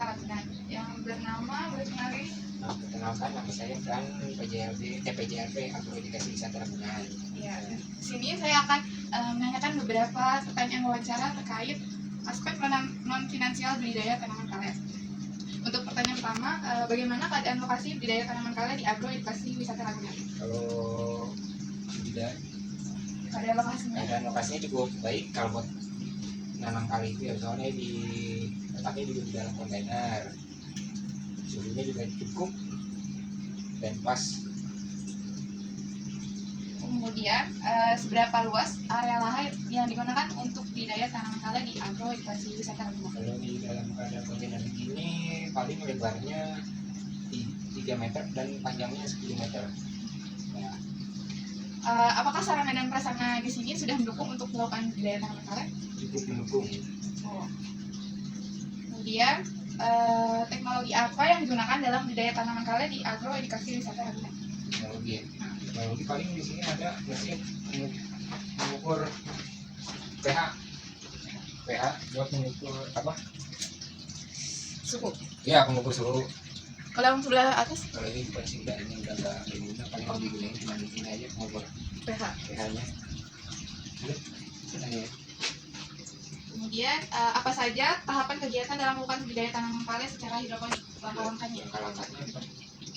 Ragunan yang bernama berkenalin. Perkenalkan, nama saya Fran, PJLB Agroedukasi Wisata Ragunan. Ya, di sini saya akan menanyakan beberapa pertanyaan wawancara terkait aspek non finansial budidaya tanaman karet. Untuk pertanyaan pertama, bagaimana keadaan lokasi budidaya tanaman karet di Agroedukasi Wisata Ragunan? Kalau tidak, Keadaan lokasinya cukup baik kalau buat nanam kali itu ya, soalnya letaknya juga di dalam kontainer, suhunya juga cukup dan pas. Kemudian, seberapa luas area lahan yang digunakan untuk budidaya tanaman karet di Agroedukasi Wisata Ragunan? Kalau di dalam keadaan kontainer begini, paling lebarnya 3 meter dan panjangnya 10 meter. Ya. Apakah sarana dan prasarana di sini sudah mendukung untuk melakukan budidaya tanaman karet? Cukup mendukung. Oh. Kemudian, teknologi apa yang digunakan dalam budidaya tanaman karet di Agroedukasi Wisata Ragunan? Teknologi paling di sini ada mesin mengukur pH buat mengukur apa? Suhu. Ya, pengukur suhu. Kalau yang sebelah atas Kalau ini bukan sih, ini udah nggak diguna, paling digunain cuma di sini aja pengukur pH. pH-nya. Kemudian, apa saja tahapan kegiatan dalam melakukan budidaya tanaman karet secara hidroponik? Langkah-langkahnya.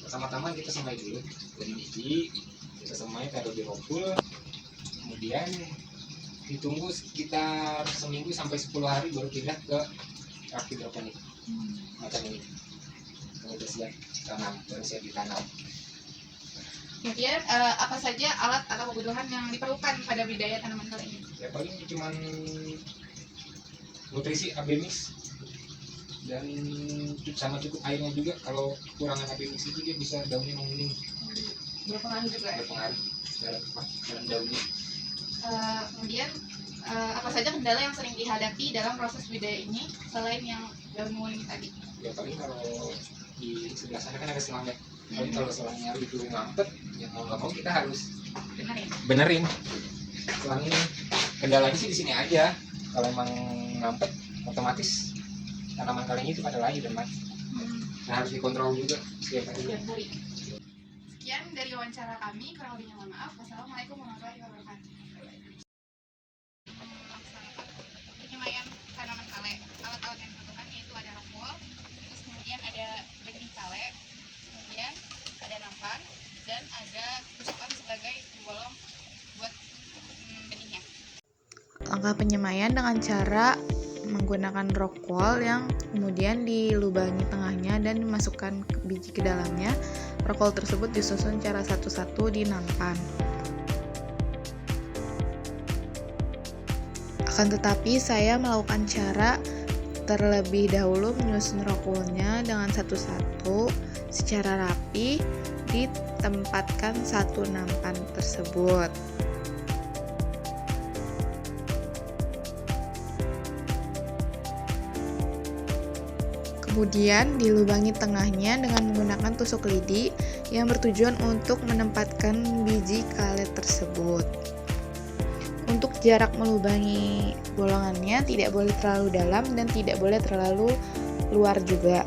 Pertama-tama kita semai dulu dari biji, kita semai taruh di rompul, kemudian ditunggu sekitar seminggu sampai 10 hari baru pindah ke rak hidroponik macam ini. Kalau udah siap tanam, baru siap ditanam. Kemudian, apa saja alat atau kebutuhan yang diperlukan pada budidaya tanaman karet ini? Ya paling cuman nutrisi AB mix dan sama cukup airnya juga. Kalau kekurangan AB mix itu dia bisa daunnya menguning, Berpengaruh juga ya? berpengaruh dalam daunnya. Kemudian, apa saja kendala yang sering dihadapi dalam proses budidaya ini selain yang daun menguning tadi? Ya paling kalau di sebelah sana kan ada selangnya, paling kalau selangnya itu ngampet, ya mau nggak mau kita harus benerin selang ini. Kendalanya sih di sini aja, kalau emang ngampet otomatis tanaman kalengnya itu pada layu dan mati. Nah, harus dikontrol juga setiap hari. Sekian dari wawancara kami, kurang lebihnya mohon maaf. Wassalamualaikum warahmatullahi wabarakatuh. Penyemaian tanaman kale, alat-alat yang dibutuhkan yaitu ada rockwool, terus kemudian ada benih kale, kemudian ada nampan, dan ada tusukan sebagai pembolong buat benihnya. Langkah penyemaian dengan cara menggunakan rockwool yang kemudian dilubangi tengahnya dan dimasukkan biji ke dalamnya. Rockwool tersebut disusun secara satu-satu di nampan. Akan tetapi saya melakukan cara terlebih dahulu menyusun rockwoolnya dengan satu-satu secara rapi ditempatkan satu nampan tersebut. Kemudian dilubangi tengahnya dengan menggunakan tusuk lidi yang bertujuan untuk menempatkan biji kale tersebut. Untuk jarak melubangi bolongannya tidak boleh terlalu dalam dan tidak boleh terlalu luar juga.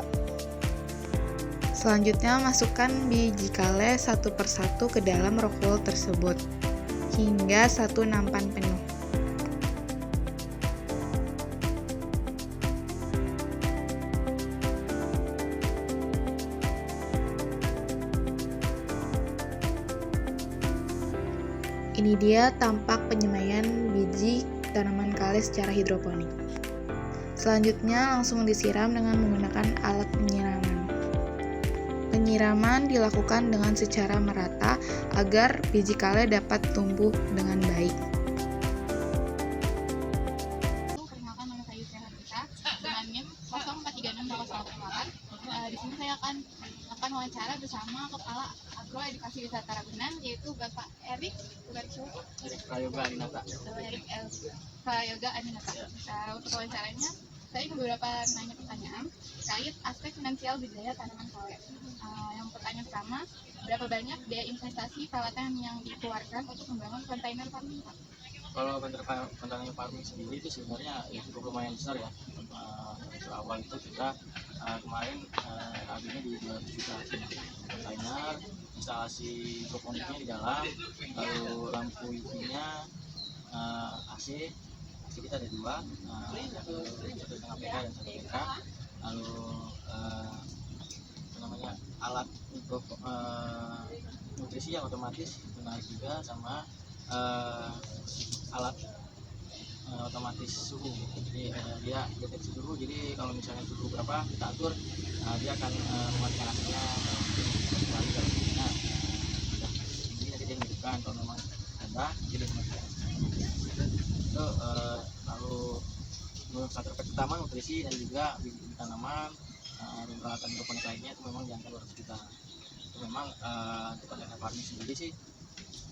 Selanjutnya masukkan biji kale satu persatu ke dalam rockwool tersebut hingga satu nampan penuh. Ini dia tampak penyemaian biji tanaman kale secara hidroponik. Selanjutnya langsung disiram dengan menggunakan alat penyiraman. Penyiraman dilakukan dengan secara merata agar biji kale dapat tumbuh dengan baik. Perkenalkan, nama saya Yusra Harita dengan NIM 04368188. Di sini saya akan wawancara bersama Kepala Agroedukasi Wisata Ragunan, yaitu Bapak Erik Prayoga Aminata. Prayoga Aminata. Untuk wawancaranya, saya ingin beberapa nanya pertanyaan terkait aspek finansial budidaya tanaman karet. Yang pertanyaan pertama, berapa banyak biaya investasi peralatan yang dikeluarkan untuk membangun kontainer farming, Pak? Kalau kontainer farming sendiri itu sebenarnya ya cukup lumayan besar ya. Untuk awal itu kita kemarin harganya di 200 juta. Kontainer, instalasi hidroponiknya di dalam, lalu lampu UV-nya, AC kita ada dua, satu 1,5 PK dan 1 PK. Lalu alat untuk nutrisi yang otomatis menarik juga, sama alat otomatis suhu. Jadi dia deteksi suhu, jadi kalau misalnya suhu berapa kita atur, dia akan mematikan AC-nya kembali ke suhunya. Ini nanti dia menghidupkan, kalau memang rendah jadi mematikan. Itu lalu faktor pertama nutrisi dan juga bibit tanaman dan peralatan hidroponik lainnya itu memang di angka 200 juta. Itu memang untuk kontainer farming sendiri sih,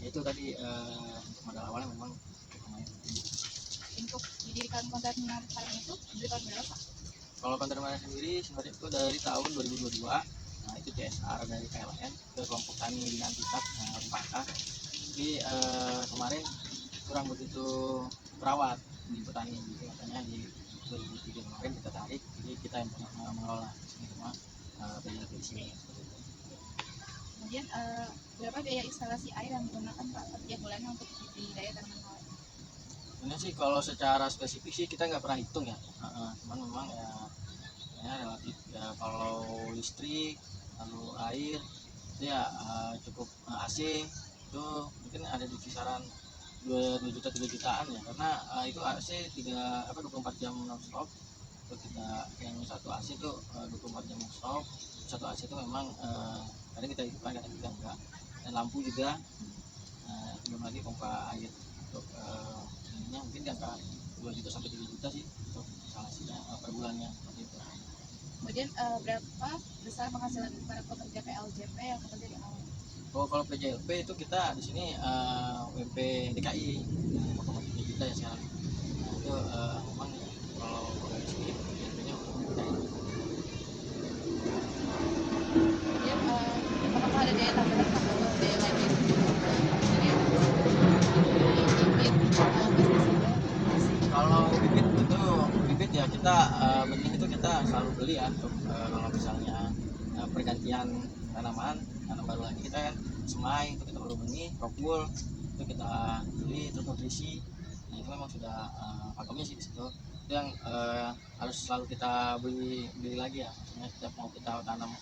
yaitu tadi untuk modal awalnya memang lumayan. Untuk didirikan kontainer farming itu dari tahun berapa? Kalau kontainer sendiri sebenarnya itu dari tahun 2022. Nah, itu CSR dari KLN ke kelompok tani binaan Titak Rempaka. Jadi kemarin kurang begitu terawat di petani, gitu. Makanya di 2003 kemarin kita tarik, jadi kita yang mengelola semua PJLP di sini. Kemudian berapa biaya instalasi air yang digunakan Pak setiap bulannya untuk di daya tanaman kawet? Ini sih kalau secara spesifik sih kita nggak pernah hitung ya, cuman memang ya relatif ya. Kalau listrik lalu air itu ya cukup, AC itu mungkin ada di kisaran 2 juta 3 jutaan ya, karena itu AC 24 jam non-stop. Itu kita yang satu AC itu 24 jam non-stop. Satu AC itu memang kadang kita hidupkan, kadang kita enggak. Dan lampu juga, belum lagi pompa air untuk ininya mungkin di angka 2 juta sampai 3 juta sih untuk instalasinya per bulannya seperti itu. Kemudian berapa besar penghasilan para pekerja PLJP yang bekerja di awal? Oh, kalau PJLP itu kita di sini UMP DKI yang 4,3 juta ya sekarang. Nah, itu memang kalau dari sini PJLP-nya UMP DKI. Kemudian apakah ada daya tambahan Pak atau daya lain yang Kalau bibit ya kita benih itu kita selalu beli ya, untuk kalau misalnya pergantian tanaman baru lagi kita kan semai itu kita baru benih, rokul itu kita beli, terus nutrisi. Nah, itu memang sudah pakemnya sih di situ. Itu yang harus selalu kita beli lagi ya, maksudnya setiap mau kita tanam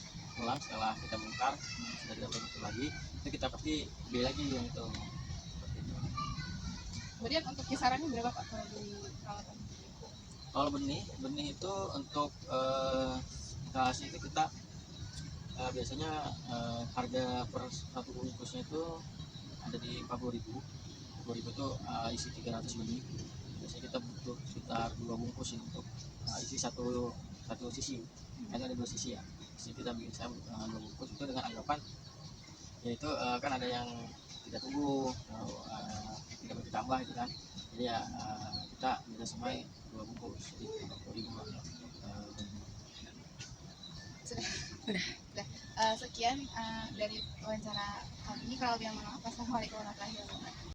ulang setelah kita bongkar sudah tidak perlu lagi, itu kita pasti beli lagi yang itu. Kemudian untuk kisarannya berapa Pak kalau di perawatan? Kalau benih itu untuk instalasi itu kita biasanya harga per satu bungkusnya itu ada di 40.000. 40.000 itu isi 300 benih. Biasanya kita butuh sekitar 2 bungkus ini untuk isi satu sisi. Kan ada 2 sisi ya. Jadi kita bisa 2 bungkus itu dengan anggapan yaitu kan ada yang tidak tumbuh, tidak bertambah itu kan. Jadi ya kita bisa semai 2 bungkus jadi 40.000. Sudah. Sekian dari wawancara kami. Kalau yang mau, assalamualaikum warahmatullahi wabarakatuh.